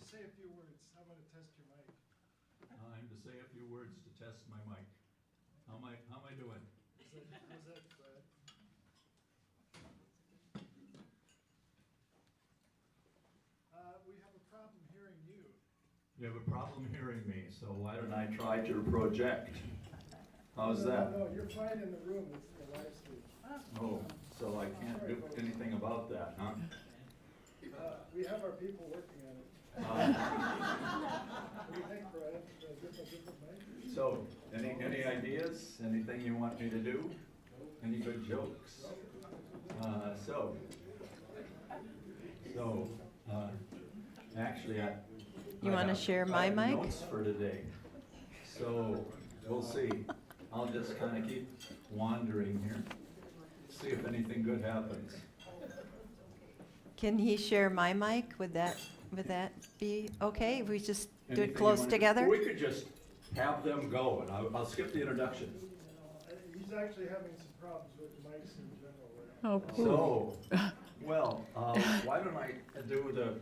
say a few words. I'm going to test your mic. Time to say a few words to test my mic. How am I doing? How's that, Brad? We have a problem hearing you. You have a problem hearing me, so why don't I try to project? How's that? No, you're fine in the room. It's the live stream. Oh, so I can't do anything about that, huh? We have our people working on it. What do you think, Brad? Different mic? So, any ideas? Anything you want me to do? Any good jokes? Actually, You want to share my I have mic? notes for today, so we'll see. I'll just kind of keep wandering here, see if anything good happens. Can he share my mic? Would that be okay? If we just do Anything it you close wanna- together? We could just have them go, and I'll skip the introduction. He's actually having some problems with mics in general right now. Oh, cool. So, well, why don't I do the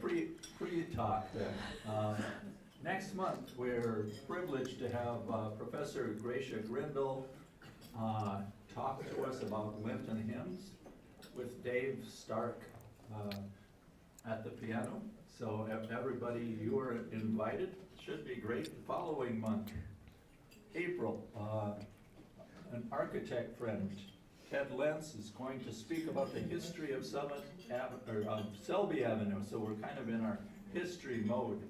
pre-talk then? Next month, we're privileged to have Professor Gracia Grindle talk to us about Lenten hymns with Dave Stark at the piano. So everybody, you are invited. Should be great. The following month, April, an architect friend, Ted Lentz, is going to speak about the history of Selby Avenue. So we're kind of in our history mode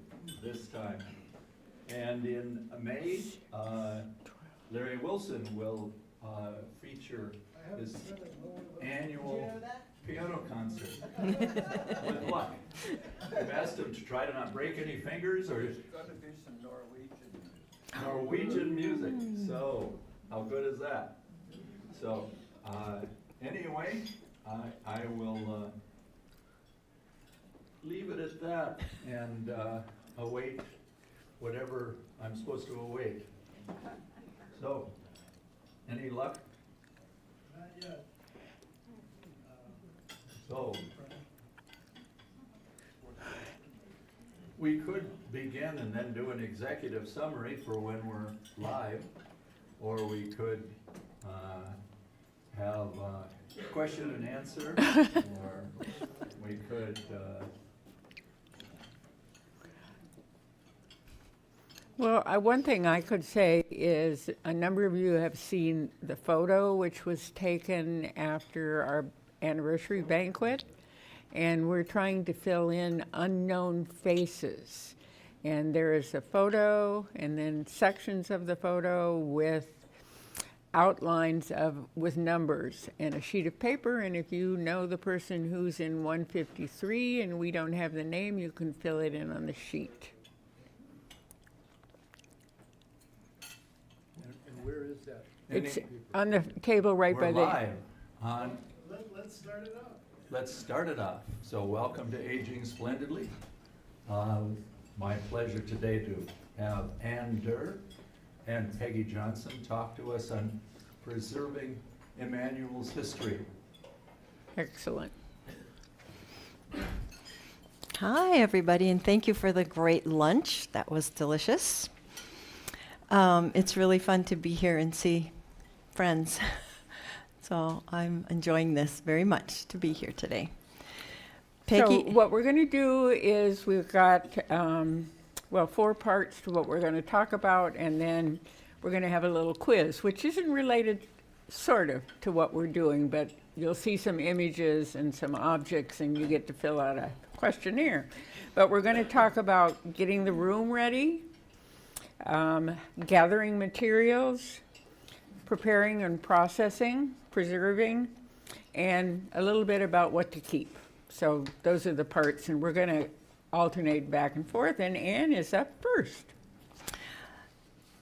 this time. And in May, Larry Wilson will feature his annual piano concert. With luck. We've asked him to try to not break any fingers, or There's gonna be some Norwegian music. So, how good is that? So, anyway, I will leave it at that and await whatever I'm supposed to await. So, any luck? Not yet. So, we could begin and then do an executive summary for when we're live, or we could have question and answer, or we could Well, one thing I could say is a number of you have seen the photo which was taken after our anniversary banquet, and we're trying to fill in unknown faces. And there is a photo and then sections of the photo with outlines with numbers and a sheet of paper, and if you know the person who's in 153 and we don't have the name, you can fill it in on the sheet. And where is that? It's on the table right by we're the. live on. Let's start it off. Let's start it off. So welcome to Aging Splendidly. My pleasure today to have Ann Durr and Peggy Johnson talk to us on preserving Immanuel's history. Excellent. Hi, everybody, and thank you for the great lunch. That was delicious. It's really fun to be here and see friends. So I'm enjoying this very much to be here today. Peggy, So what we're going to do is we've got, 4 parts to what we're going to talk about, and then we're going to have a little quiz, which isn't related sort of to what we're doing, but you'll see some images and some objects, and you get to fill out a questionnaire. But we're going to talk about getting the room ready, gathering materials, preparing and processing, preserving, and a little bit about what to keep. So those are the parts, and we're going to alternate back and forth, and Ann is up first.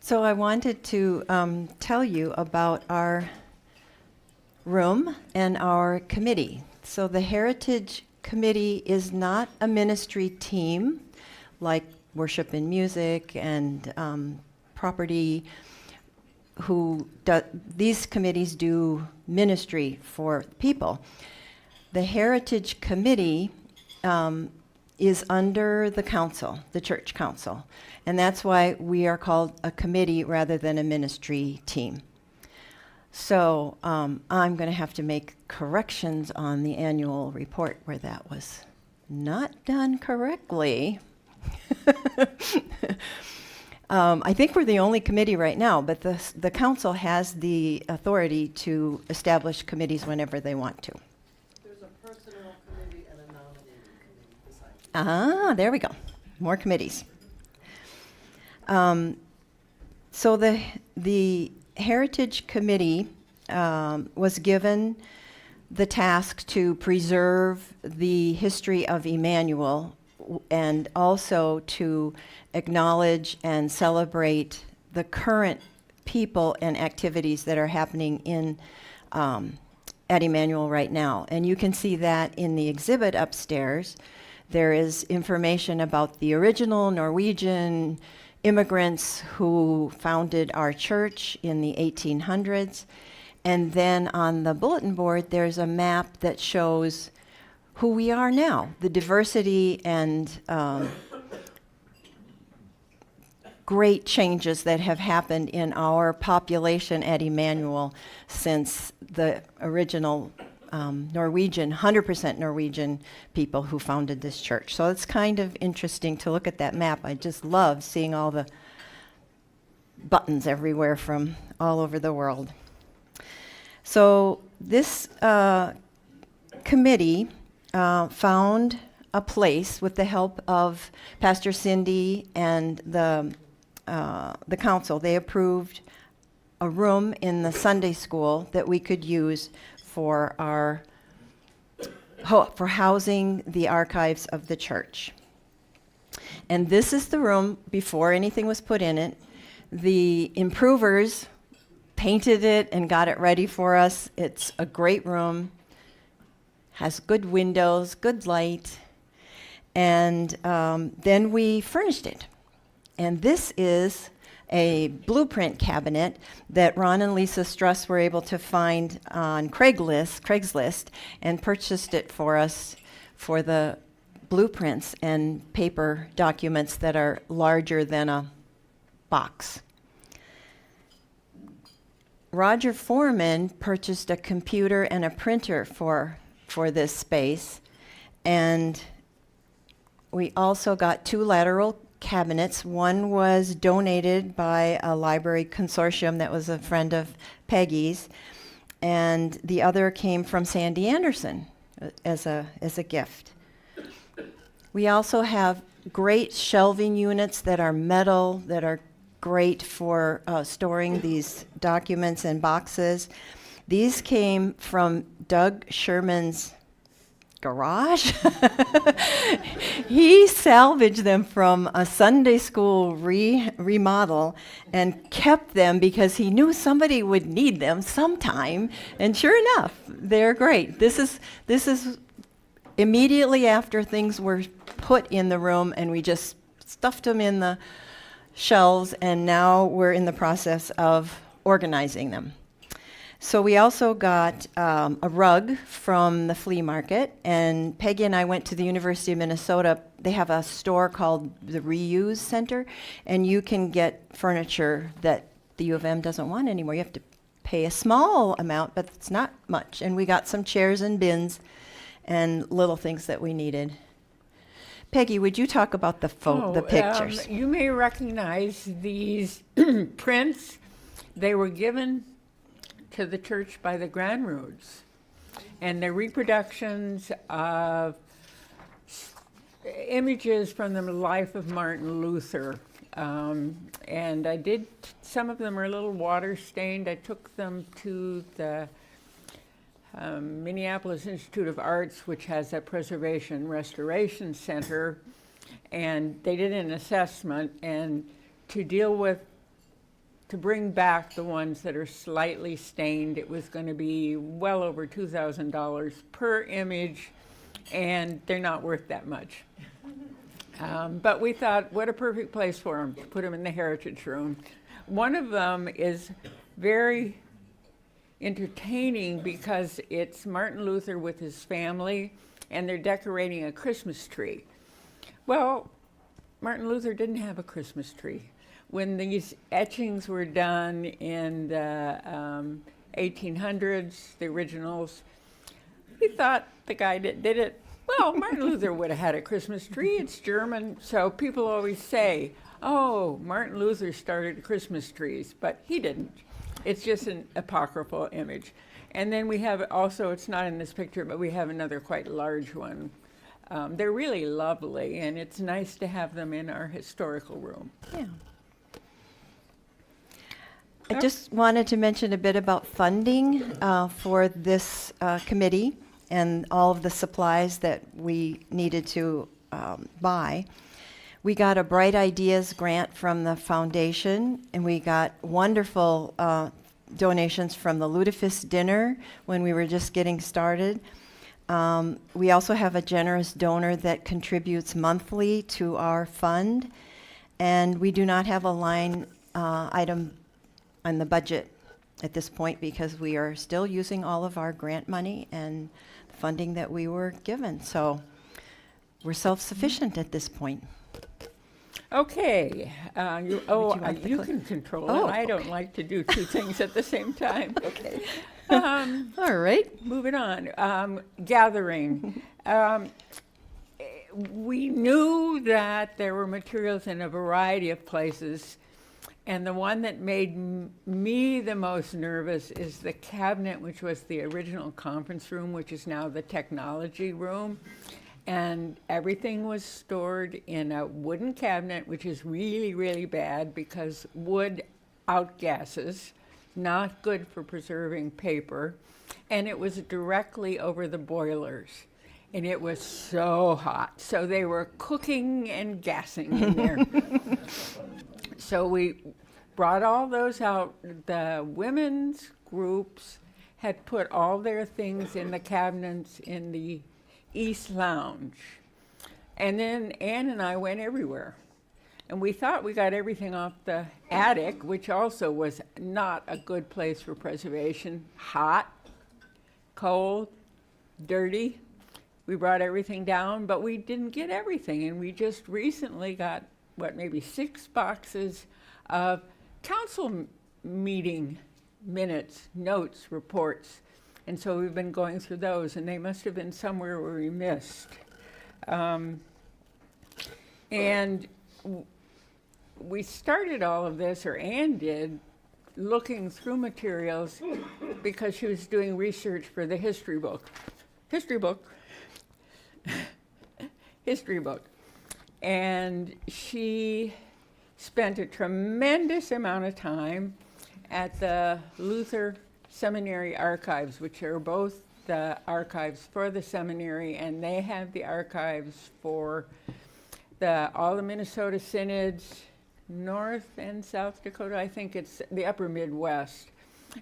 so I wanted to tell you about our room and our committee. So the Heritage Committee is not a ministry team like worship and music and property. These committees do ministry for people. The Heritage Committee is under the council, the church council. And that's why we are called a committee rather than a ministry team. So I'm going to have to make corrections on the annual report where that was not done correctly. I think we're the only committee right now, but the council has the authority to establish committees whenever they want to. There's a personnel committee and a nominating committee besides. Ah, there we go. More committees. So the Heritage Committee was given the task to preserve the history of Immanuel and also to acknowledge and celebrate the current people and activities that are happening in at Immanuel right now. And you can see that in the exhibit upstairs. There is information about the original Norwegian immigrants who founded our church in the 1800s. And then on the bulletin board, there's a map that shows who we are now, the diversity and great changes that have happened in our population at Immanuel since the original Norwegian, 100% Norwegian people who founded this church. So it's kind of interesting to look at that map. I just love seeing all the buttons everywhere from all over the world. So this committee found a place with the help of Pastor Cindy and the council. They approved a room in the Sunday school that we could use for for housing the archives of the church. And this is the room before anything was put in it. The improvers painted it and got it ready for us. It's a great room, has good windows, good light, and then we furnished it. And this is a blueprint cabinet that Ron and Lisa Struss were able to find on Craigslist, and purchased it for us for the blueprints and paper documents that are larger than a box. Roger Foreman purchased a computer and a printer for this space, and we also got 2 lateral cabinets. One was donated by a library consortium that was a friend of Peggy's, and the other came from Sandy Anderson as a gift. We also have great shelving units that are metal, that are great for storing these documents and boxes. These came from Doug Sherman's garage. He salvaged them from a Sunday school remodel and kept them because he knew somebody would need them sometime. And sure enough, they're great. This is immediately after things were put in the room, and we just stuffed them in the shelves, and now we're in the process of organizing them. So we also got a rug from the flea market, and Peggy and I went to the University of Minnesota. They have a store called the Reuse Center, and you can get furniture that the U of M doesn't want anymore. You have to pay a small amount, but it's not much. And we got some chairs and bins and little things that we needed. Peggy, would you talk about the pictures? You may recognize these prints. They were given to the church by the Granroods, and they're reproductions of images from the life of Martin Luther. And I did, some of them are a little water stained. I took them to the Minneapolis Institute of Arts, which has a preservation restoration center, and they did an assessment, and to bring back the ones that are slightly stained, it was going to be well over $2,000 per image, and they're not worth that much. But we thought, what a perfect place for them, to put them in the Heritage Room. One of them is very entertaining because it's Martin Luther with his family, and they're decorating a Christmas tree. Well, Martin Luther didn't have a Christmas tree. When these etchings were done in the 1800s, the originals, he thought the guy that did it, well, Martin Luther would have had a Christmas tree. It's German. So people always say, oh, Martin Luther started Christmas trees, but he didn't. It's just an apocryphal image. And then we have also, it's not in this picture, but we have another quite large one. They're really lovely, and it's nice to have them in our historical room. Yeah. I just wanted to mention a bit about funding for this committee and all of the supplies that we needed to buy. We got a Bright Ideas grant from the foundation, and we got wonderful donations from the Lutefisk dinner when we were just getting started. We also have a generous donor that contributes monthly to our fund, and we do not have a line item on the budget at this point because we are still using all of our grant money and funding that we were given. So we're self-sufficient at this point. Okay. you want the You clip? can control Oh, it. I don't okay. like to do two things at the same time. Okay. All right. Moving on. Gathering. We knew that there were materials in a variety of places, and the one that made me the most nervous is the cabinet, which was the original conference room, which is now the technology room. And everything was stored in a wooden cabinet, which is really, really bad because wood outgasses, not good for preserving paper. And it was directly over the boilers. And it was so hot. So they were cooking and gassing in there. So we brought all those out. The women's groups had put all their things in the cabinets in the East Lounge. And then Ann and I went everywhere. And we thought we got everything off the attic, which also was not a good place for preservation. Hot, cold, dirty. We brought everything down, but we didn't get everything. And we just recently got, maybe 6 boxes of council meeting minutes, notes, reports. And so we've been going through those, and they must have been somewhere where we missed. We started all of this, or Ann did, looking through materials because she was doing research for the history book. And she spent a tremendous amount of time at the Luther Seminary archives, which are both the archives for the seminary, and they have the archives for all the Minnesota synods, North and South Dakota. I think it's the upper Midwest.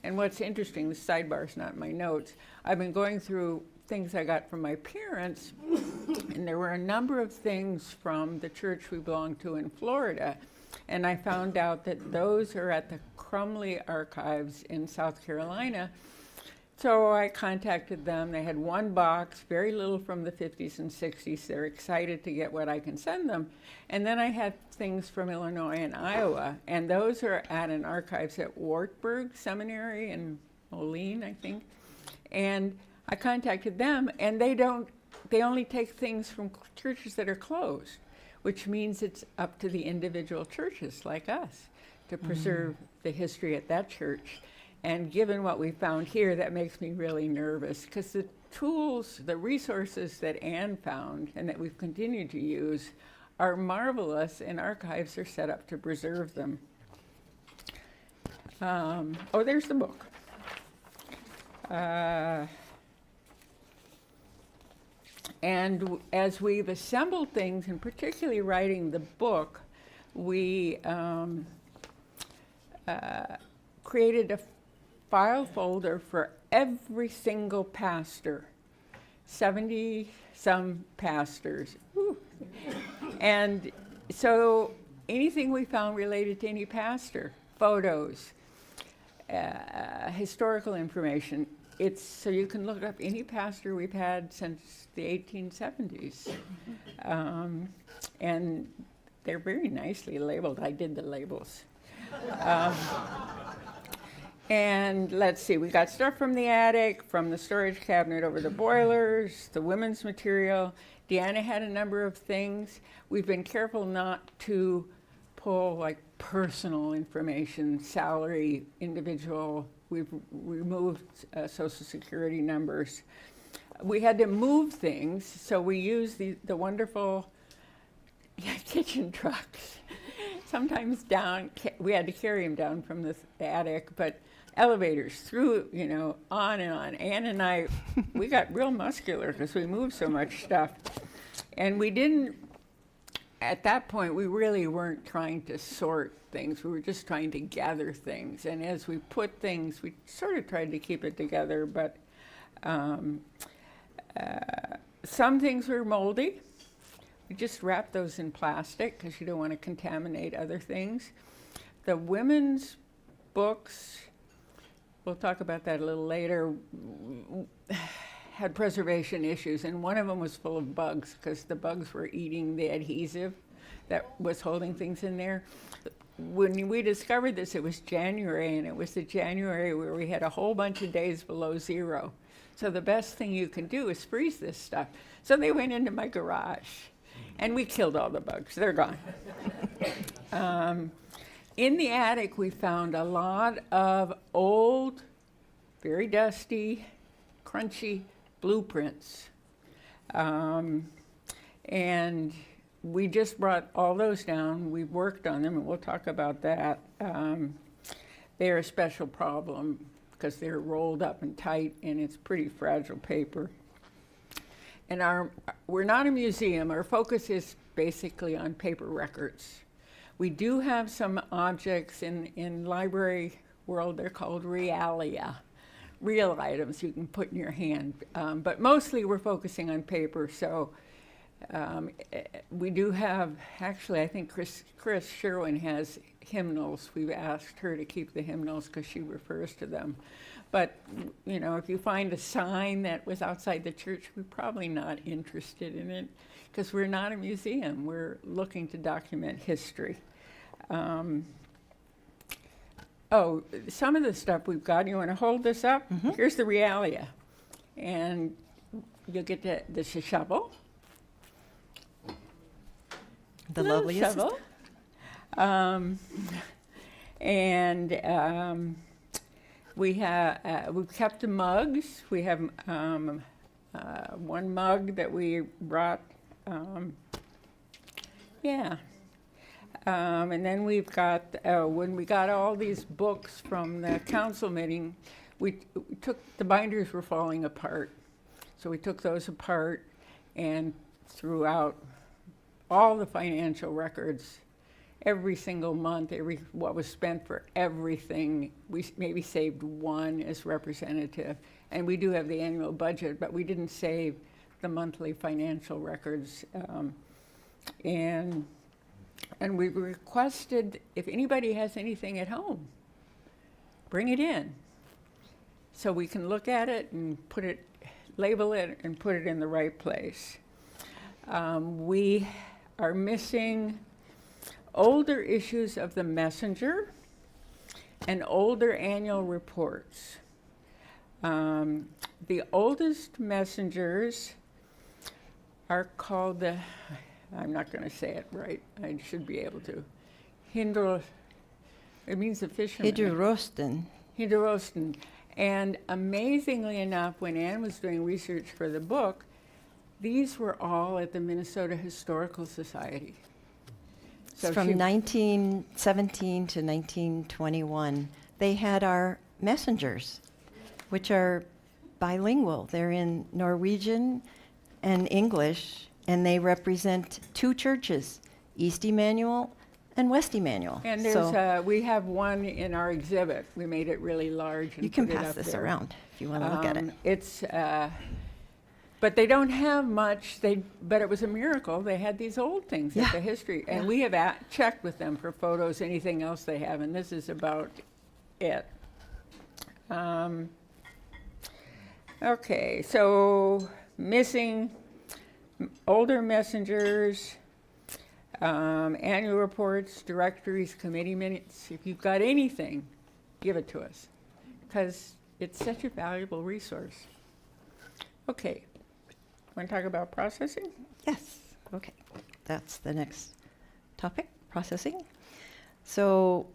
And what's interesting, the sidebar's not in my notes, I've been going through things I got from my parents, and there were a number of things from the church we belonged to in Florida, and I found out that those are at the Crumley Archives in South Carolina. So I contacted them. They had one box, very little from the 50s and 60s. They're excited to get what I can send them. And then I had things from Illinois and Iowa, and those are at an archives at Wartburg Seminary in Moline, I think. And I contacted them, and they only take things from churches that are closed, which means it's up to the individual churches like us to preserve the history at that church. And given what we found here, that makes me really nervous because the tools, the resources that Ann found and that we've continued to use are marvelous, and archives are set up to preserve them. There's the book. And as we've assembled things, and particularly writing the book, we created a file folder for every single pastor, 70-some pastors. Woo. And so anything we found related to any pastor, photos, historical information, it's, so you can look up any pastor we've had since the 1870s. And they're very nicely labeled. I did the labels. And let's see, we got stuff from the attic, from the storage cabinet over the boilers, the women's material. Deanna had a number of things. We've been careful not to pull like personal information, salary, individual. We've removed social security numbers. We had to move things, so we used the wonderful kitchen trucks. Sometimes down, we had to carry them down from the attic, but elevators through, on and on. Ann and I, we got real muscular because we moved so much stuff. And we didn't, at that point, we really weren't trying to sort things. We were just trying to gather things. And as we put things, we sort of tried to keep it together, but some things were moldy. We just wrapped those in plastic because you don't want to contaminate other things. The women's books, we'll talk about that a little later, had preservation issues, and one of them was full of bugs because the bugs were eating the adhesive that was holding things in there. When we discovered this, it was January, and it was the January where we had a whole bunch of days below zero. So the best thing you can do is freeze this stuff. So they went into my garage, and we killed all the bugs. They're gone. In the attic, we found a lot of old, very dusty, crunchy blueprints. And we just brought all those down. We've worked on them, and we'll talk about that. They're a special problem because they're rolled up and tight, and it's pretty fragile paper. And we're not a museum. Our focus is basically on paper records. We do have some objects in library world. They're called realia, real items you can put in your hand. But mostly we're focusing on paper. So we do have, actually, I think Chris Sherwin has hymnals. We've asked her to keep the hymnals because she refers to them. But, if you find a sign that was outside the church, we're probably not interested in it because we're not a museum. We're looking to document history. Some of the stuff we've got, you want to hold this up? Mm-hmm. Here's the realia. And you'll get the shovel. The loveliest. Shovel. We've kept the mugs. We have one mug that we brought. And then we've got, when we got all these books from the council meeting, we took, the binders were falling apart. So we took those apart and threw out all the financial records every single month, what was spent for everything. We maybe saved one as representative. And we do have the annual budget, but we didn't save the monthly financial records. And we requested, if anybody has anything at home, bring it in. So we can look at it and label it and put it in the right place. We are missing older issues of the Messenger and older annual reports. The oldest messengers are called I'm not going to say it right. I should be able to. It means the fisherman. Hydrosten. And amazingly enough, when Anne was doing research for the book, these were all at the Minnesota Historical Society. So from 1917 to 1921, they had our messengers, which are bilingual. They're in Norwegian and English, and they represent two churches, East Immanuel and West Immanuel. And there's we have one in our exhibit. We made it really large. And you can put it pass up this there. around if you want to look at it. It's, but they don't have much. But it was a miracle. They had these old things at the history, and we have checked with them for photos, anything else they have, and this is about it. Okay, so missing older messengers, annual reports, directories, committee minutes. If you've got anything, give it to us, because it's such a valuable resource. Okay, want to talk about processing? Yes, okay. That's the next topic, processing. So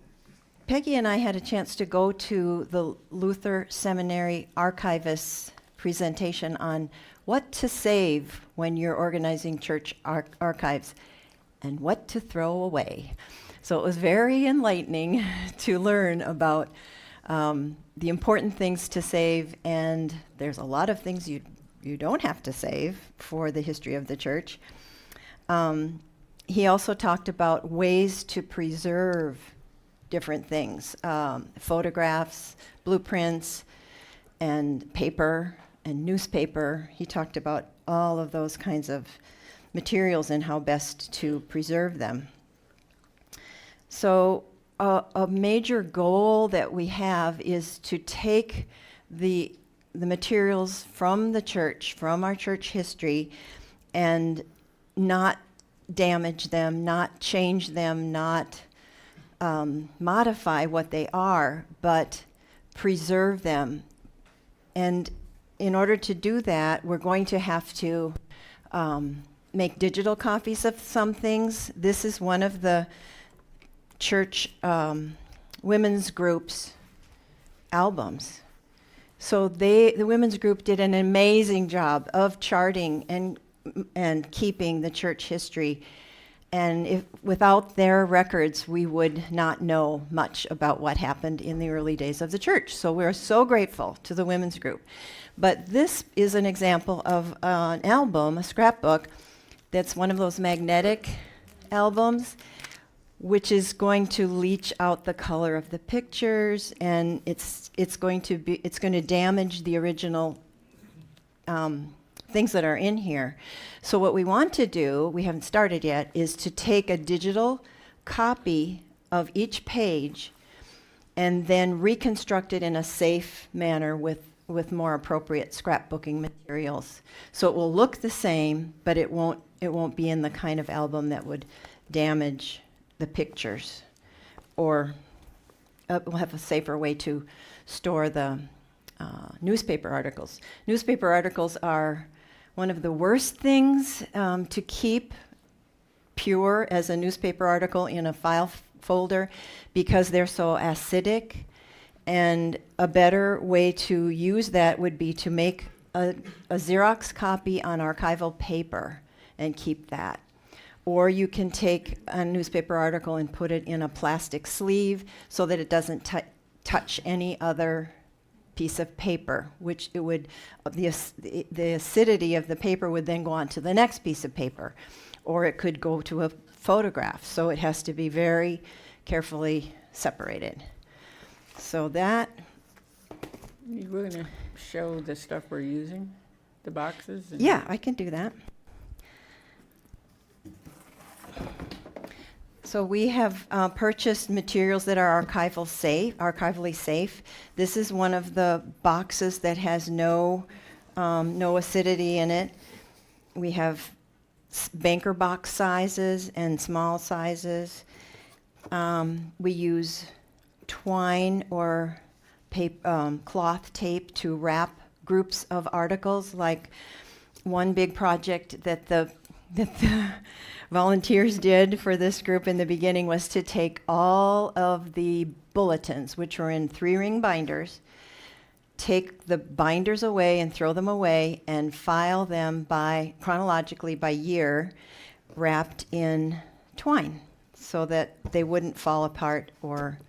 Peggy and I had a chance to go to the Luther Seminary archivist's presentation on what to save when you're organizing church archives and what to throw away. So it was very enlightening to learn about the important things to save, and there's a lot of things you don't have to save for the history of the church. He also talked about ways to preserve different things, photographs, blueprints, and paper and newspaper. He talked about all of those kinds of materials and how best to preserve them. So a major goal that we have is to take the materials from the church, from our church history, and not damage them, not change them, not modify what they are, but preserve them. And in order to do that, we're going to have to make digital copies of some things. This is one of the church women's group's albums. So the women's group did an amazing job of charting and keeping the church history. And without their records, we would not know much about what happened in the early days of the church. So we're so grateful to the women's group. But this is an example of an album, a scrapbook, that's one of those magnetic albums, which is going to leach out the color of the pictures, and it's going to damage the original things that are in here. So what we want to do, we haven't started yet, is to take a digital copy of each page and then reconstruct it in a safe manner with more appropriate scrapbooking materials. So it will look the same, but it won't be in the kind of album that would damage the pictures, or we'll have a safer way to store the newspaper articles. Newspaper articles are one of the worst things to keep pure as a newspaper article in a file folder because they're so acidic. And a better way to use that would be to make a Xerox copy on archival paper and keep that. Or you can take a newspaper article and put it in a plastic sleeve so that it doesn't touch any other piece of paper, which it would, the acidity of the paper would then go on to the next piece of paper. Or it could go to a photograph. So it has to be very carefully separated. So that. You were going to show the stuff we're using, the boxes? Yeah, I can do that. So we have purchased materials that are archivally safe. This is one of the boxes that has no acidity in it. We have banker box sizes and small sizes. We use twine or cloth tape to wrap groups of articles. Like one big project that the volunteers did for this group in the beginning was to take all of the bulletins, which were in 3-ring binders, take the binders away and throw them away and file them chronologically by year, wrapped in twine so that they wouldn't fall apart or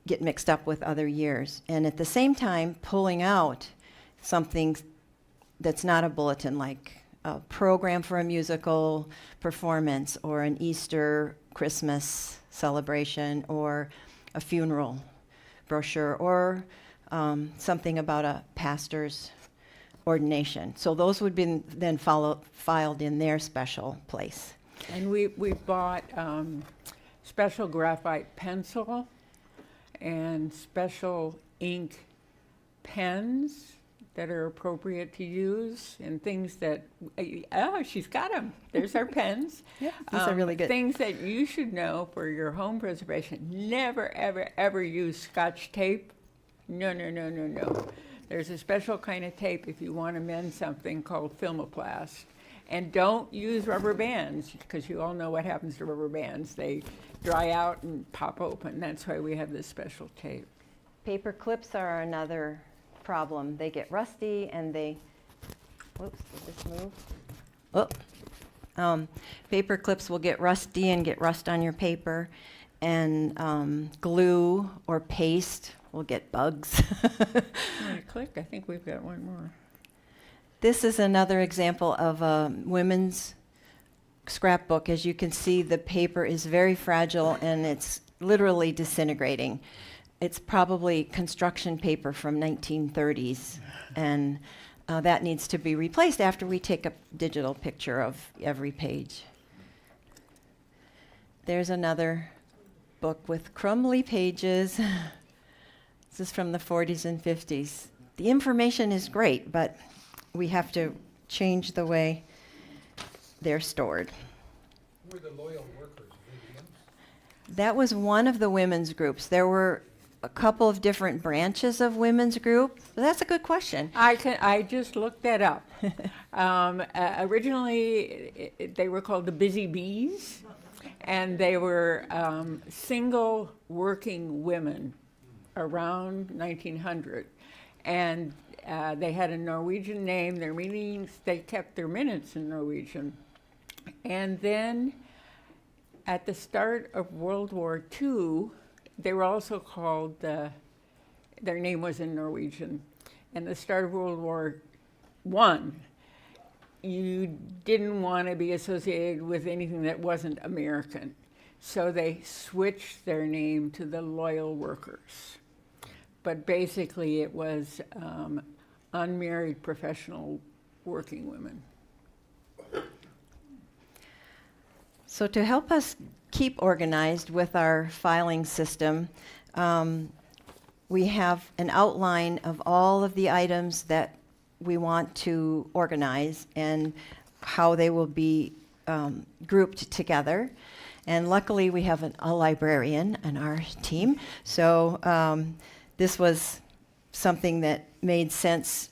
get mixed up with other years. And at the same time, pulling out something that's not a bulletin, like a program for a musical performance or an Easter, Christmas celebration or a funeral brochure or something about a pastor's ordination. So those would be then filed in their special place. And we bought special graphite pencil and special ink pens that are appropriate to use, and things that, oh, she's got them. There's our pens. Yeah, these are really good. Things that you should know for your home preservation. Never, ever, ever use Scotch tape. No, no, no, no, no. There's a special kind of tape if you want to mend something called Filmoplast. And don't use rubber bands, because you all know what happens to rubber bands. They dry out and pop open. That's why we have this special tape. Paper clips are another problem. They get rusty and they, whoops, did this move? Oh. Paper clips will get rusty and get rust on your paper, and glue or paste will get bugs. Click, I think we've got one more. This is another example of a women's scrapbook. As you can see, the paper is very fragile and it's literally disintegrating. It's probably construction paper from 1930s, and that needs to be replaced after we take a digital picture of every page. There's another book with crumbly pages. This is from the 40s and 50s. The information is great, but we have to change the way they're stored. Who are the loyal workers? Indians? That was one of the women's groups. There were a couple of different branches of women's group. That's a good question. I just looked that up. Originally, they were called the Busy Bees, and they were single working women around 1900. And they had a Norwegian name. Their meetings, they kept their minutes in Norwegian. And then at the start of World War II, they were also called, their name was in Norwegian. And the start of World War I, you didn't want to be associated with anything that wasn't American. So they switched their name to the Loyal Workers. But basically it was unmarried professional working women. So to help us keep organized with our filing system, we have an outline of all of the items that we want to organize and how they will be grouped together. And luckily we have a librarian on our team. So this was something that made sense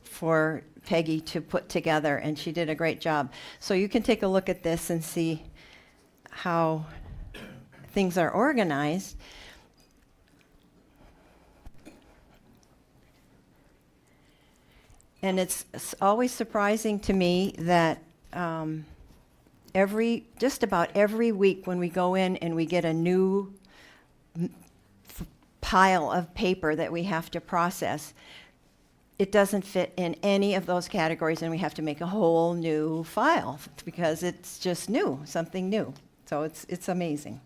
for Peggy to put together, and she did a great job. So you can take a look at this and see how things are organized. And it's always surprising to me that just about every week when we go in and we get a new pile of paper that we have to process, it doesn't fit in any of those categories, and we have to make a whole new file because it's just new, something new. So it's amazing.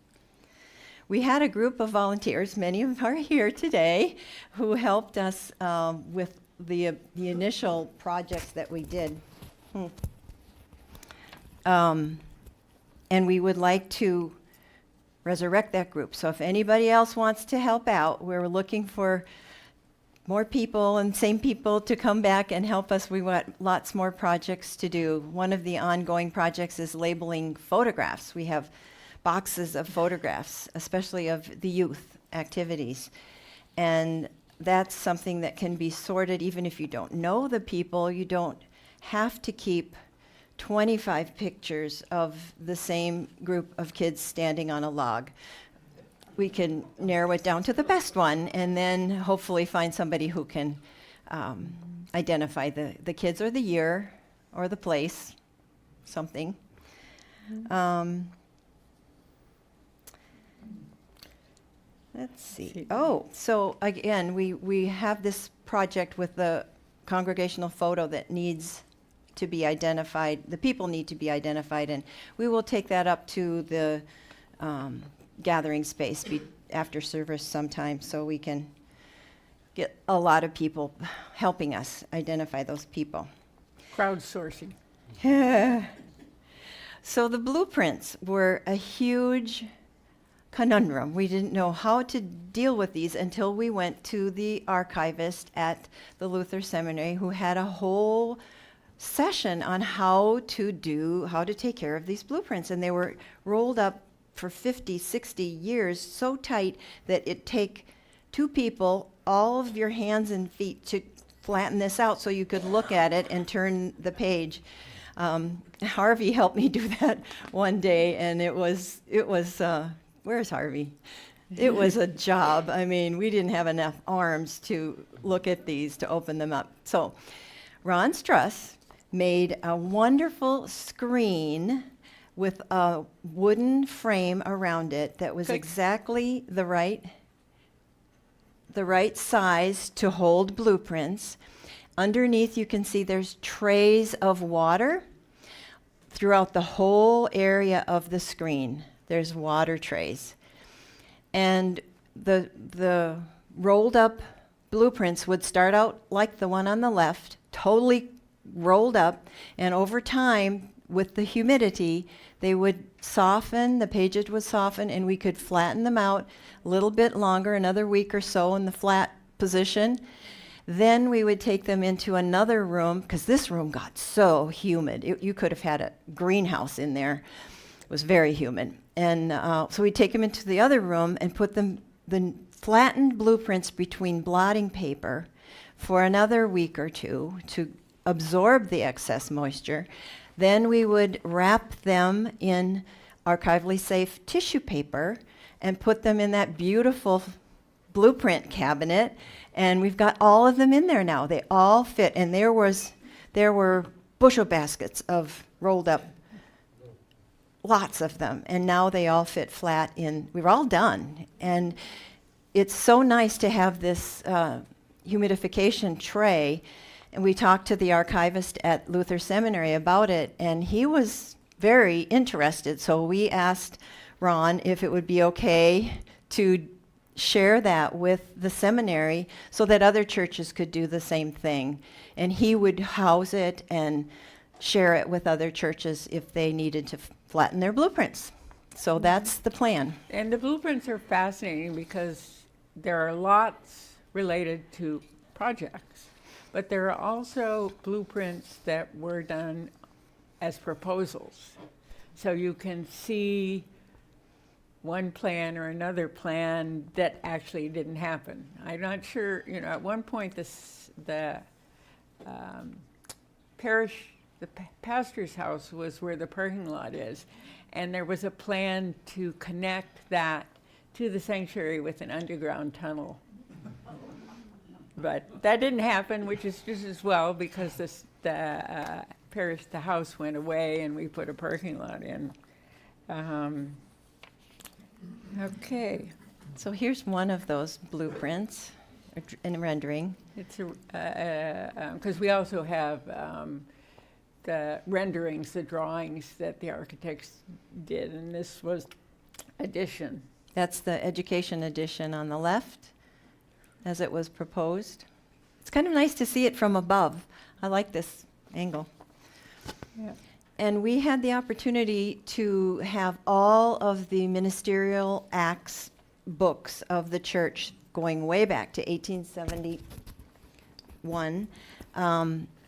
We had a group of volunteers, many of them are here today, who helped us with the initial projects that we did. And we would like to resurrect that group. So if anybody else wants to help out, we're looking for more people and same people to come back and help us. We want lots more projects to do. One of the ongoing projects is labeling photographs. We have boxes of photographs, especially of the youth activities. And that's something that can be sorted even if you don't know the people. You don't have to keep 25 pictures of the same group of kids standing on a log. We can narrow it down to the best one and then hopefully find somebody who can identify the kids or the year or the place, something. Let's see. Oh, so again, we have this project with the congregational photo that needs to be identified. The people need to be identified, and we will take that up to the gathering space after service sometime so we can get a lot of people helping us identify those people. Crowdsourcing. So the blueprints were a huge conundrum. We didn't know how to deal with these until we went to the archivist at the Luther Seminary, who had a whole session on how to take care of these blueprints. And they were rolled up for 50, 60 years so tight that it'd take two people, all of your hands and feet, to flatten this out so you could look at it and turn the page. Harvey helped me do that one day, and it was where's Harvey? It was a job. I mean, we didn't have enough arms to look at these, to open them up. So Ron Struss made a wonderful screen with a wooden frame around it that was exactly the right size to hold blueprints. Underneath, you can see there's trays of water throughout the whole area of the screen. There's water trays. And the rolled up blueprints would start out like the one on the left, totally rolled up, and over time, with the humidity, they would soften, the pages would soften, and we could flatten them out a little bit longer, another week or so in the flat position. Then we would take them into another room, because this room got so humid. You could have had a greenhouse in there. It was very humid. And so we'd take them into the other room and put the flattened blueprints between blotting paper for another week or two to absorb the excess moisture. Then we would wrap them in archivally safe tissue paper and put them in that beautiful blueprint cabinet. And we've got all of them in there now. They all fit. And there were bushel baskets of rolled up, lots of them. And now they all fit flat in. We're all done. And it's so nice to have this humidification tray. And we talked to the archivist at Luther Seminary about it, and he was very interested. So we asked Ron if it would be okay to share that with the seminary so that other churches could do the same thing. And he would house it and share it with other churches if they needed to flatten their blueprints. So that's the plan. And the blueprints are fascinating because there are lots related to projects, but there are also blueprints that were done as proposals. So you can see one plan or another plan that actually didn't happen. I'm not sure, at one point the pastor's house was where the parking lot is, and there was a plan to connect that to the sanctuary with an underground tunnel. But that didn't happen, which is just as well, because the house went away and we put a parking lot in. Okay. So here's one of those blueprints in rendering. It's because we also have the renderings, the drawings that the architects did, and this was edition. That's the education edition on the left, as it was proposed. It's kind of nice to see it from above. I like this angle. Yeah. And we had the opportunity to have all of the ministerial acts books of the church going way back to 1871,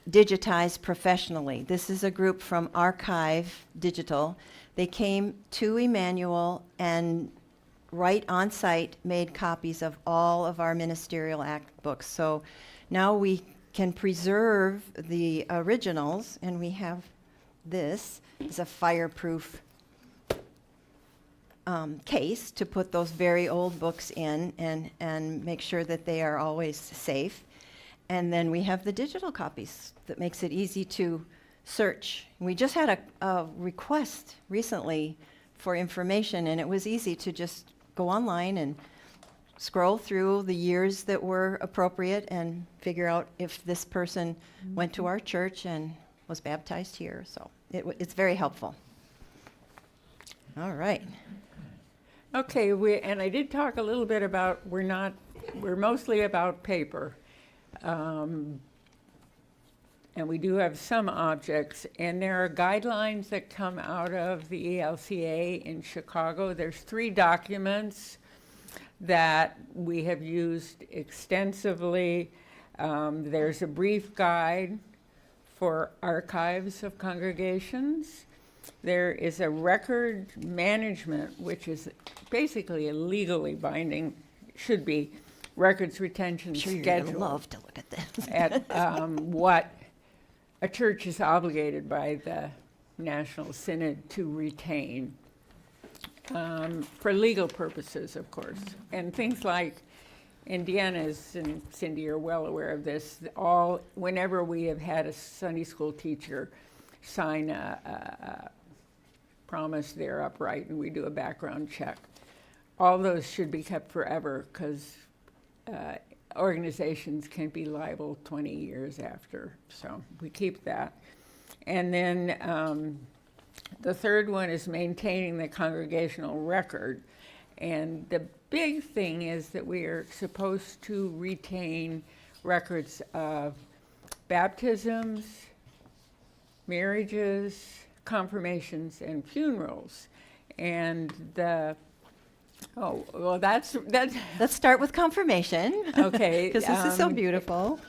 digitized professionally. This is a group from Archive Digital. They came to Immanuel and right on site made copies of all of our ministerial act books. So now we can preserve the originals, and we have this is a fireproof case to put those very old books in and make sure that they are always safe. And then we have the digital copies that makes it easy to search. We just had a request recently for information, and it was easy to just go online and scroll through the years that were appropriate and figure out if this person went to our church and was baptized here. So it's very helpful. All right. Okay, and I did talk a little bit about we're mostly about paper. and we do have some objects, and there are guidelines that come out of the ELCA in Chicago. There's 3 documents that we have used extensively. There's a brief guide for archives of congregations. There is a record management, which is basically a legally binding, should be, records retention Sure, you're schedule gonna love to look at this. at what a church is obligated by the National Synod to retain for legal purposes, of course. And things like Indiana's, and Cindy are well aware of this, whenever we have had a Sunday school teacher sign a promise they're upright and we do a background check, all those should be kept forever, because organizations can be liable 20 years after, so we keep that. And then the third one is maintaining the congregational record. And the big thing is that we are supposed to retain records of baptisms, marriages, confirmations, and funerals. And that's Let's start with confirmation. okay. Because this is so beautiful.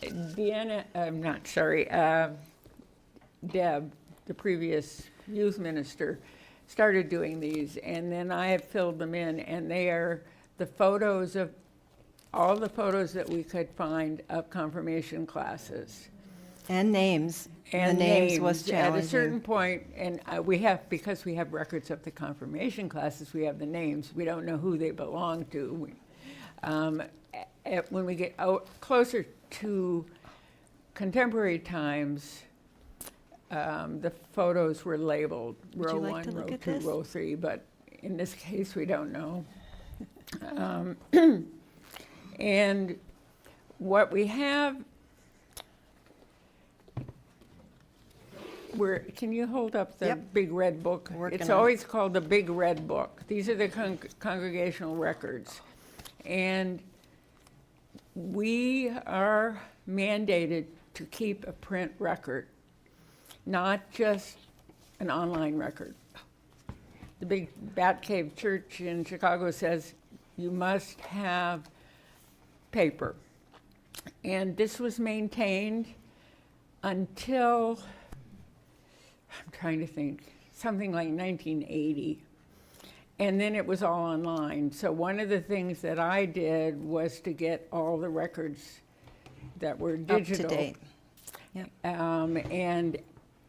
Deb, the previous youth minister, started doing these, and then I have filled them in, and they are the photos of all the photos that we could find of confirmation classes. And names. And the names was challenging. At a certain point, and because we have records of the confirmation classes, we have the names. We don't know who they belong to. When we get closer to contemporary times, the photos were labeled Would you row like 1, to look row at 2, this? row 3, but in this case, we don't know. And what we have, can you hold up the Yep. big red book? Working It's on it. always called the big red book. These are the congregational records. And we are mandated to keep a print record, not just an online record. The big Bat Cave Church in Chicago says you must have paper. And this was maintained until, I'm trying to think, something like 1980. And then it was all online. So one of the things that I did was to get all the records that were digital. Up to date. Yep. And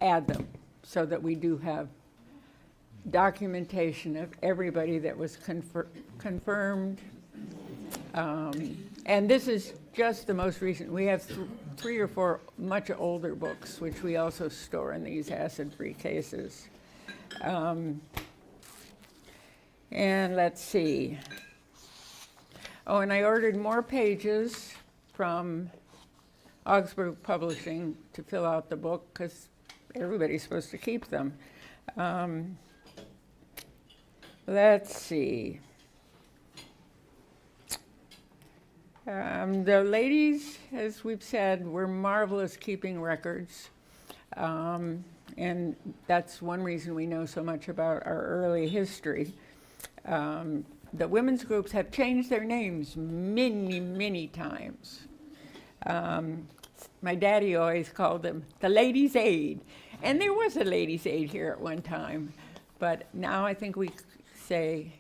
add them so that we do have documentation of everybody that was confirmed. And this is just the most recent. We have 3 or 4 much older books, which we also store in these acid-free cases. And let's see. Oh, and I ordered more pages from Augsburg Publishing to fill out the book, because everybody's supposed to keep them. Let's see. The ladies, as we've said, were marvelous keeping records. And that's one reason we know so much about our early history. The women's groups have changed their names many, many times. My daddy always called them the Ladies' Aid. And there was a Ladies' Aid here at one time. But now I think we say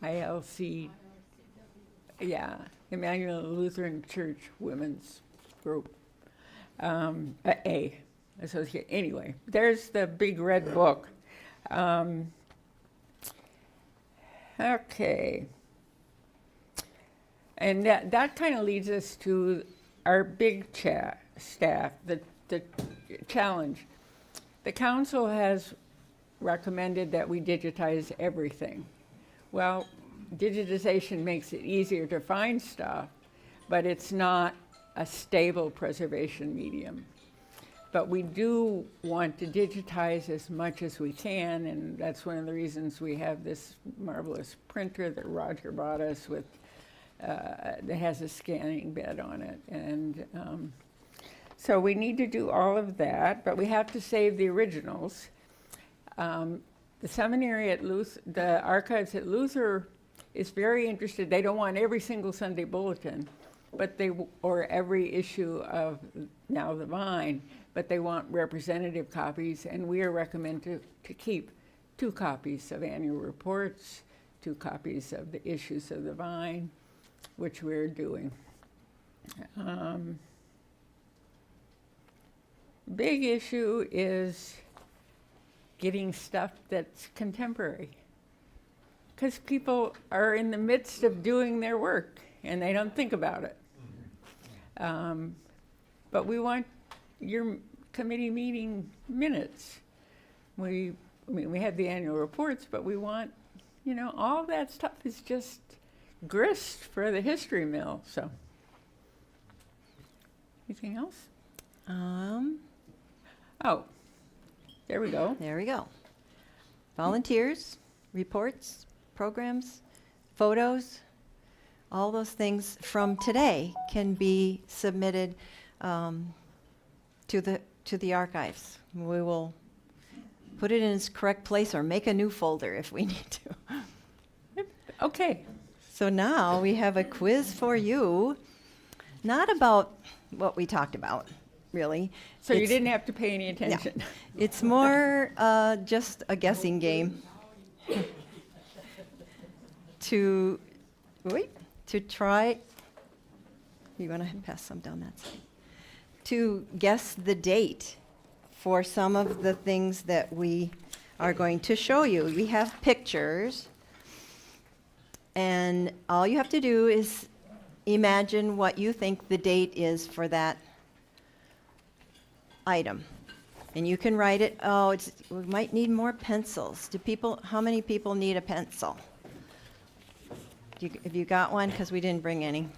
ILC, Immanuel Lutheran Church Women's Group. Associate. Anyway, there's the big red book. Okay. And that kind of leads us to our big staff, the challenge. The council has recommended that we digitize everything. Well, digitization makes it easier to find stuff, but it's not a stable preservation medium. But we do want to digitize as much as we can, and that's one of the reasons we have this marvelous printer that Roger bought us with that has a scanning bed on it. And So we need to do all of that, but we have to save the originals. The seminary at Luther, the archives at Luther is very interested. They don't want every single Sunday bulletin, but or every issue of Now the Vine, but they want representative copies, and we are recommended to keep 2 copies of annual reports, 2 copies of the issues of the Vine, which we're doing. Big issue is getting stuff that's contemporary, because people are in the midst of doing their work and they don't think about it. But we want your committee meeting minutes. We have the annual reports, but we want, all that stuff is just grist for the history mill. So, anything else? Oh, there we go. There we go. Volunteers, reports, programs, photos, all those things from today can be submitted to the archives. We will put it in its correct place or make a new folder if we need to. Okay. So now we have a quiz for you, not about what we talked about, really. So you It's- didn't have to pay any attention. It's more just a guessing game to try. You want to pass some down that side? To guess the date for some of the things that we are going to show you. We have pictures, and all you have to do is imagine what you think the date is for that item. And you can write it. Oh, we might need more pencils. How many people need a pencil? Have you got one? Because we didn't bring any.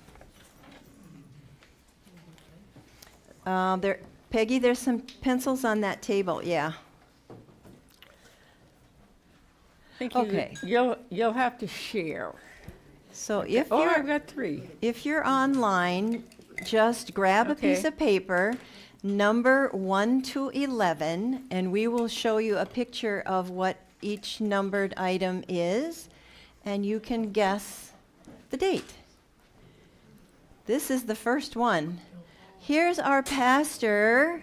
Peggy, there's some pencils on that table. Yeah. Thank you. Okay. You'll have to share. So if Oh, I've you're got 3. if you're online, just grab a piece Okay. of paper, number 1 to 11, and we will show you a picture of what each numbered item is, and you can guess the date. This is the first one. Here's our pastor.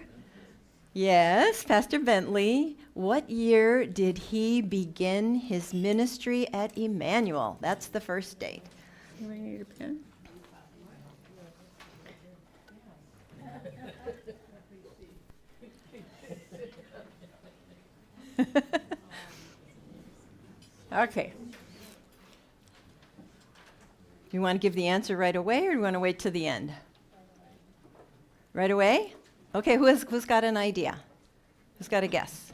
Yes, Pastor Bentley. What year did he begin his ministry at Immanuel? That's the first date. Do we need a pen? Okay. Do you want to give the answer right away, or do you want to wait till the end? Right away? Okay, who's got an idea? Who's got a guess?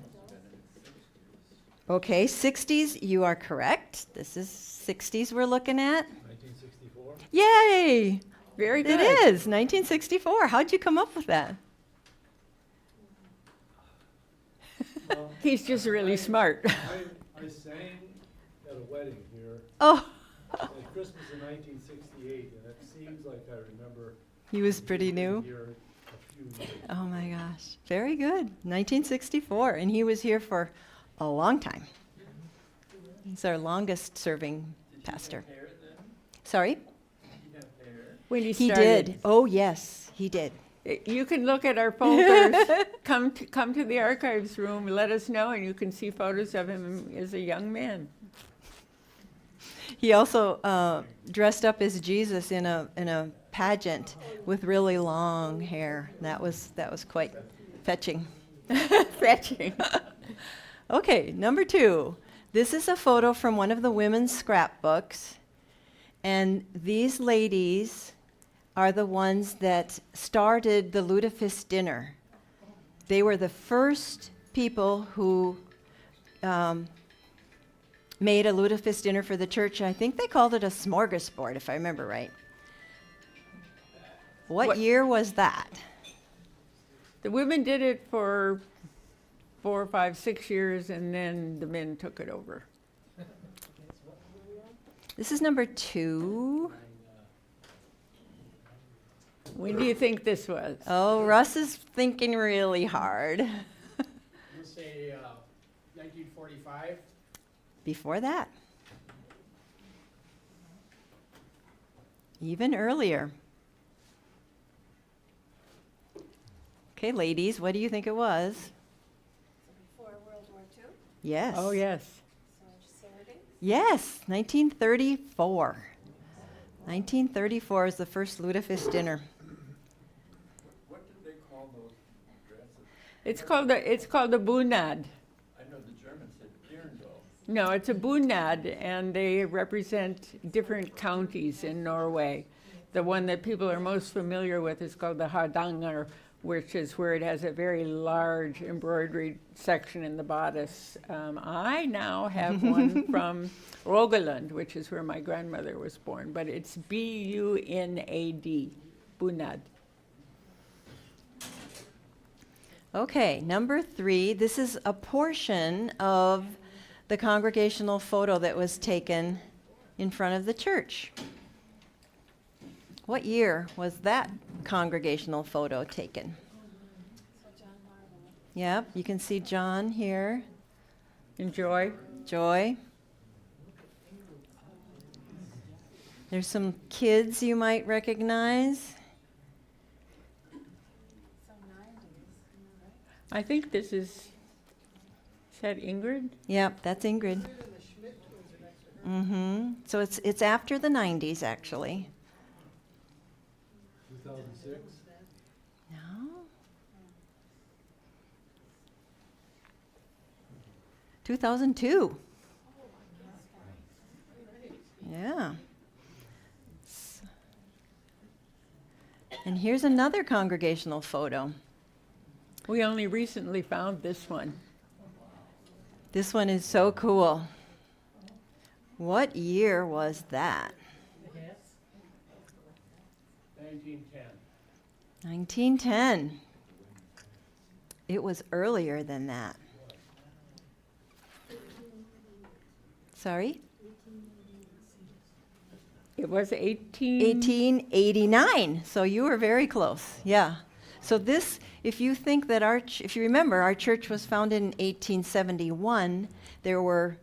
Okay, 60s, you are correct. This is 60s we're looking at. 1964? Yay! Very good. It is, 1964. How'd you come up with that? He's just really smart. I sang at a wedding here Oh, at Christmas in 1968, and it seems like I remember he was pretty new. here a few years. Oh my gosh, very good. 1964, and he was here for a long time. He's our longest serving pastor. Sorry? When he He started. did. Oh, yes, he did. You can look at our folders. Come to the archives room. Let us know, and you can see photos of him as a young man. He also dressed up as Jesus in a pageant with really long hair. That was quite fetching. Fetching. Okay, number 2. This is a photo from one of the women's scrapbooks, and these ladies are the ones that started the lutefisk dinner. They were the first people who made a lutefisk dinner for the church. I think they called it a smorgasbord, if I remember right. What year was that? The women did it for 4, 5, 6 years, and then the men took it over. This is number 2. When do you think this was? Oh, Russ is thinking really hard. Let's say 1945. Before that. Even earlier. Okay, ladies, what do you think it was? Before World War II, Yes. Oh, yes. so 30s? Yes, 1934. 1934 is the first lutefisk dinner. What did they call those dresses? It's called a bunad. I know the Germans said Dirndl. No, it's a bunad, and they represent different counties in Norway. The one that people are most familiar with is called the Hardanger, which is where it has a very large embroidered section in the bodice. I now have one from Rogaland, which is where my grandmother was born, but it's B-U-N-A-D, bunad. Okay, number 3, this is a portion of the congregational photo that was taken in front of the church. What year was that congregational photo taken? So John Marvel. Yep, you can see John here, Enjoy. Joy. There's some kids you might recognize. So 90s, right? I think this is that Ingrid? Yep, that's Ingrid. Mm-hmm. So it's after the 90s, actually. 2006? No. 2002. Yeah. And here's another congregational photo. We only recently found this one. This one is so cool. What year was that? 1910. 1910. It was earlier than that. Sorry? It was 1889. So you were very close. Yeah. So this, if you think that if you remember, our church was founded in 1871. There were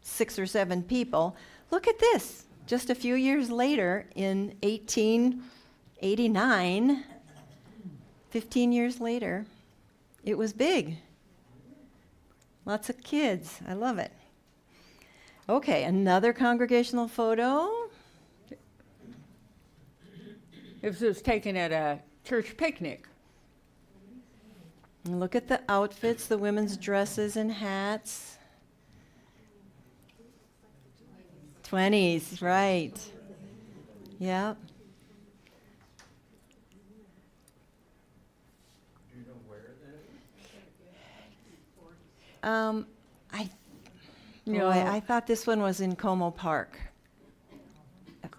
6 or 7 people. Look at this. Just a few years later, in 1889, 15 years later, it was big. Lots of kids. I love it. Okay, another congregational photo. This was taken at a church picnic. And look at the outfits, the women's dresses and hats. 20s, right. Yep. Do you know where that is? No. I thought this one was in Como Park.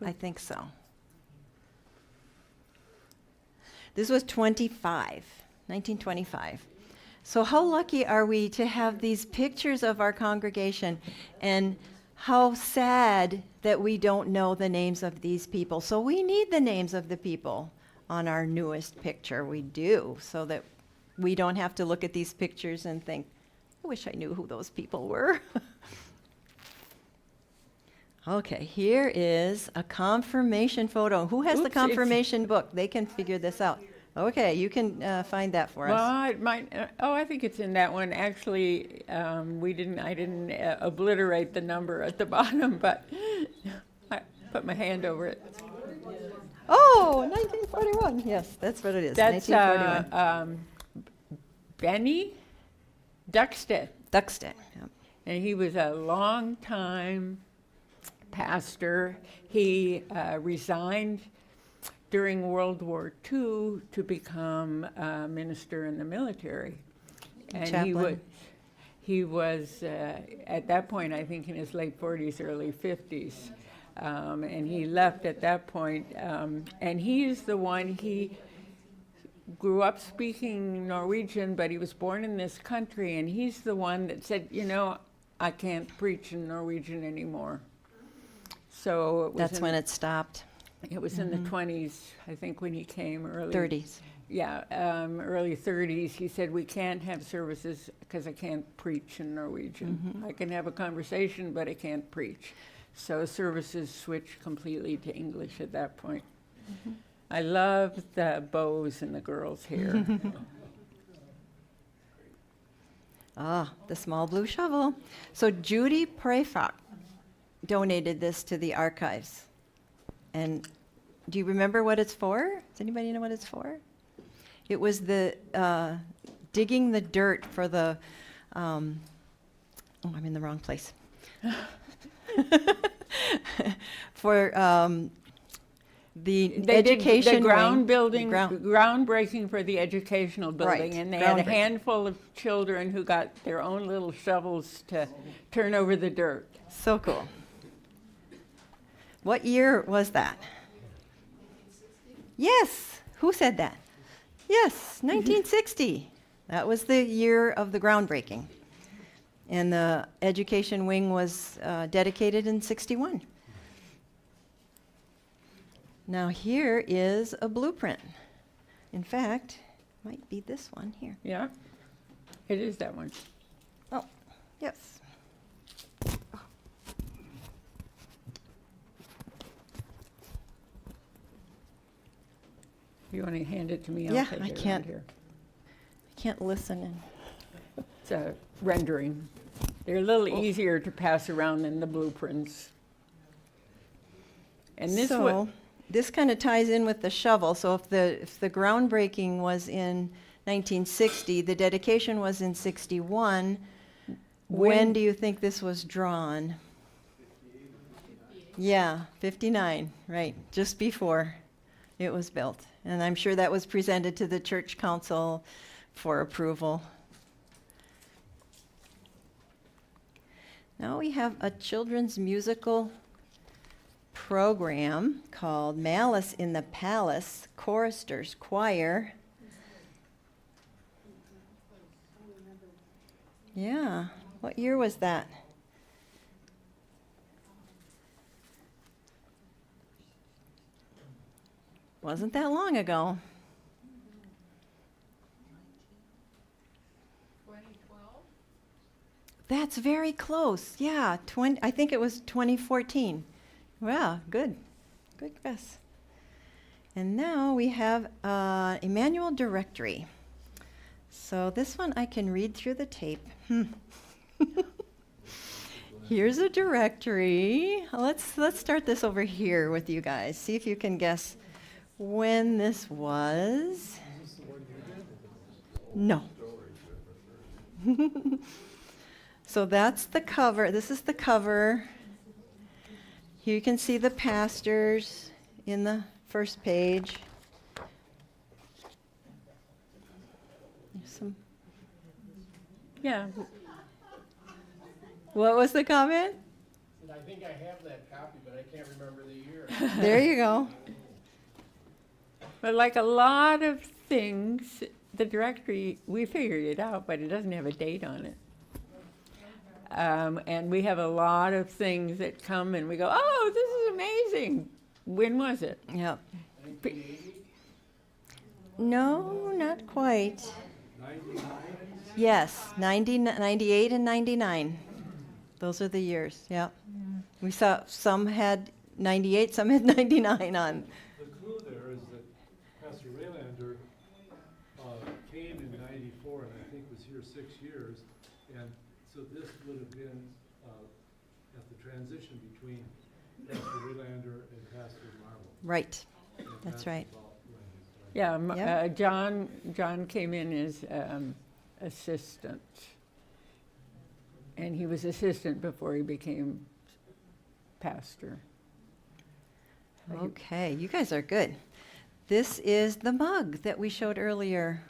I think so. This was 1925. So how lucky are we to have these pictures of our congregation, and how sad that we don't know the names of these people. So we need the names of the people on our newest picture. We do, so that we don't have to look at these pictures and think, I wish I knew who those people were. Okay, here is a confirmation photo. Who has the Oops, it's- confirmation book? They can figure this out. Okay, you can find that for us. Well, it might. I think it's in that one. Actually, I didn't obliterate the number at the bottom, but I put my hand over it. Oh, 1941. Yes, that's what it is. That's 1941. Benny Duckstead, Duckstead. Yep. and he was a long-time pastor. He resigned during World War II to become a minister in the military. And Chaplain. he was at that point, I think in his late 40s, early 50s. And he left at that point. And he's the one, he grew up speaking Norwegian, but he was born in this country. And he's the one that said, I can't preach in Norwegian anymore. So it was That's when it stopped. It was in the 20s, I think, when he came early. 30s. Yeah, early 30s. He said, we can't have services because I can't preach in Norwegian. I can have a conversation, but I can't preach. So services switched completely to English at that point. I love the bows in the girls' hair. Ah, the small blue shovel. So Judy Prefak donated this to the archives. And do you remember what it's for? Does anybody know what it's for? It was the digging the dirt for the, oh, I'm in the wrong place. For the They education did the wing. groundbreaking for the educational building, Right, and they had a groundbreaking. handful of children who got their own little shovels to turn over the dirt. So cool. What year was that? Yes. Who said that? Yes, 1960. That was the year of the groundbreaking. And the education wing was dedicated in 61. Now here is a blueprint. In fact, might be this one here. Yeah, it is that one. Oh, yes. You want to hand it to me? I'll Yeah, take I it around can't. here. I can't listen and It's a rendering. They're a little easier to pass around than the blueprints. And this so this kind of ties in with the shovel. So if the groundbreaking was in 1960, the dedication was in 61. When do you think this was drawn? Yeah, 59, right, just before it was built. And I'm sure that was presented to the church council for approval. Now we have a children's musical program called Malice in the Palace Choristers Choir. Yeah, what year was that? Wasn't that long ago. 2012? That's very close. Yeah, I think it was 2014. Wow, good. Good guess. And now we have Immanuel directory. So this one I can read through the tape. Here's a directory. Let's start this over here with you guys. See if you can guess when this was. No. So that's the cover. This is the cover. Here you can see the pastors in the first page. There's some. Yeah, What was the comment? And I think I have that copy, but I can't remember the year. There you go. but like a lot of things, the directory, we figured it out, but it doesn't have a date on it. And we have a lot of things that come and we go, oh, this is amazing. When was it? Yep. 1980? No, not quite. Yes, 98 and 99. Those are the years, yep. We saw some had 98, some had 99 on. The clue there is that Pastor Raylander came in '94 and I think was here 6 years. And so this would have been at the transition between Pastor Raylander and Pastor Marvel. Right, And that's right. about when his- Yeah, Yep. John came in as assistant. And he was assistant before he became pastor. Okay, you guys are good. This is the mug that we showed earlier.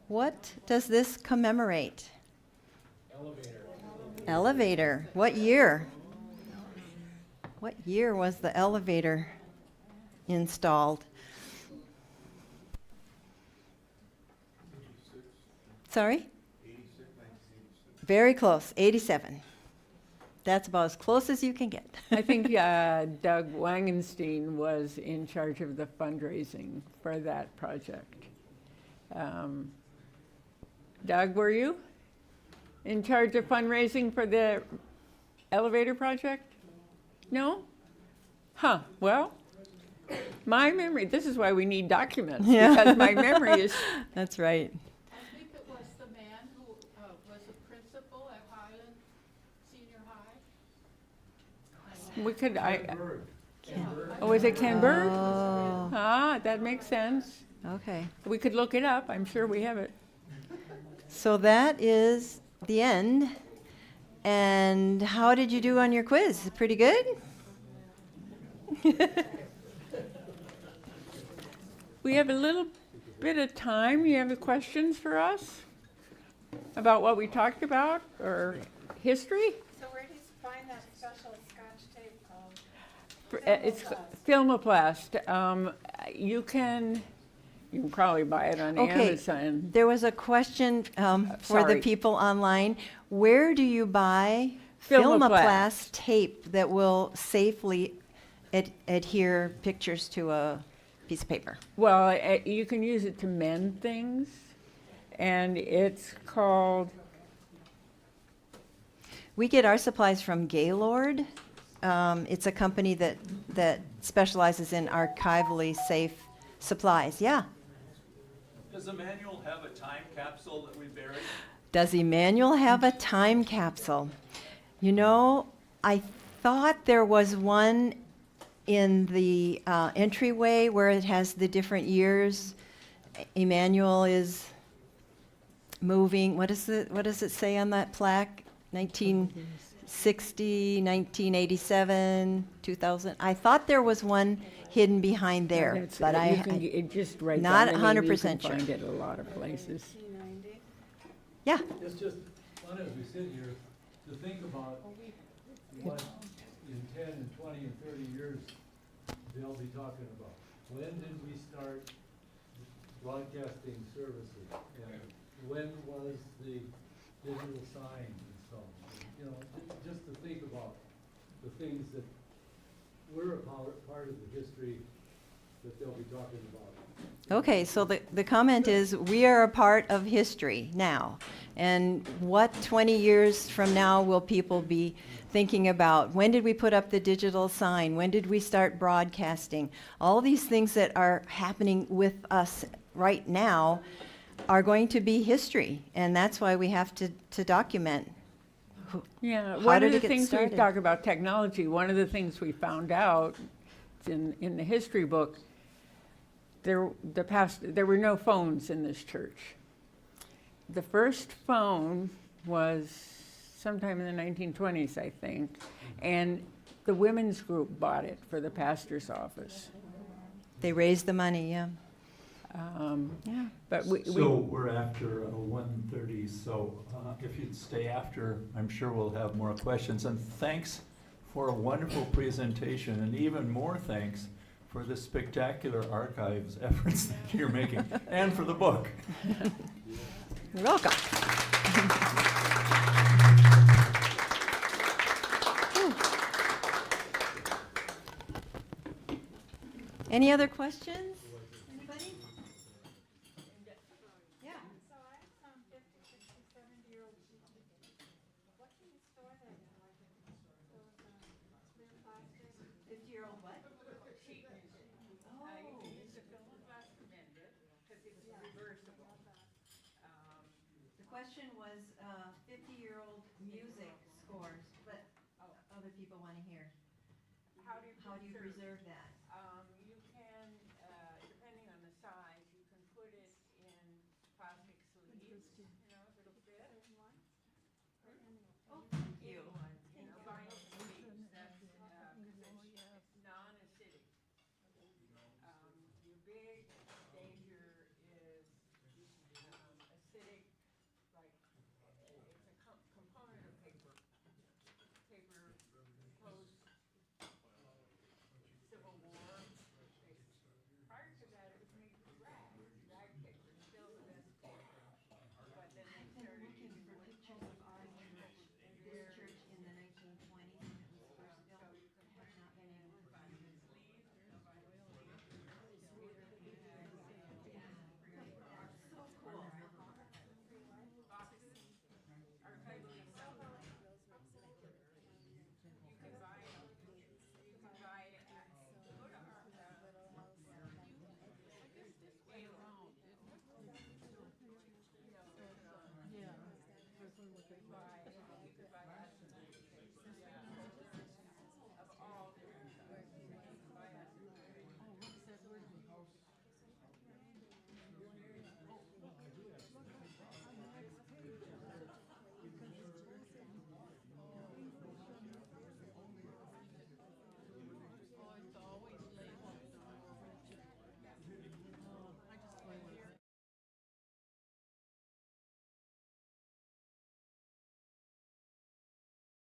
What does this commemorate? Elevator. Elevator. What year? What year was the elevator installed? Sorry? Very close, 87. that's about as close as you can get. I think Doug Wangenstein was in charge of the fundraising for that project. Doug, were you in charge of fundraising for the elevator project? No? Huh, well, my memory, this is why we need documents, Yeah. because my memory is, That's right. I think it was the man who was a principal at Highland Senior High. we could, Bird. oh, was it Ken Bird? Oh, Ah, that makes sense. okay. We could look it up, I'm sure we have it. So that is the end. And how did you do on your quiz? Pretty good? We have a little bit of time. You have questions for us about what we talked about or history? So where do you find that special Scotch tape called? It's Filmoplast. You can probably buy it on Okay. Amazon. There was a question for the sorry. people online. Where do you buy Filmoplast. Filmoplast tape that will safely adhere pictures to a piece of paper? Well, you can use it to mend things, and it's called, We get our supplies from Gaylord. It's a company that specializes in archivally safe supplies. Yeah. Does Immanuel have a time capsule that we buried? Does Immanuel have a time capsule? You know, I thought there was one in the entryway where it has the different years. Immanuel is moving. What does it say on that plaque? 1960, 1987, 2000. I thought there was one hidden behind there, it's- but you can it just right not down the name. 100% You sure. can find it a lot of places. 1990. yeah. It's just fun as we sit here to think about what in 10 and 20 and 30 years they'll be talking about. When did we start broadcasting services? And when was the digital sign installed? You know, just to think about the things that we're a part of the history that they'll be talking about. Okay, so the comment is, we are a part of history now. And what 20 years from now will people be thinking about? When did we put up the digital sign? When did we start broadcasting? All these things that are happening with us right now are going to be history. And that's why we have to document. Yeah, How one did of the it get things we started? talk about technology, one of the things we found out in the history book, there were no phones in this church. The first phone was sometime in the 1920s, I think, and the women's group bought it for the pastor's office. They raised the money, yeah. Yeah. But So we're after 1:30, so if you'd stay after, I'm sure we'll have more questions. And thanks for a wonderful presentation, and even more thanks for the spectacular archives efforts that you're making, and for the book. You're welcome. Any other questions? Anybody? Yeah. So I have some 50, 60, 70-year-old people. What can you store there? Like those clear plastic? 50-year-old what? The question was 50-year-old music scores, but other people want to hear. How do you preserve that?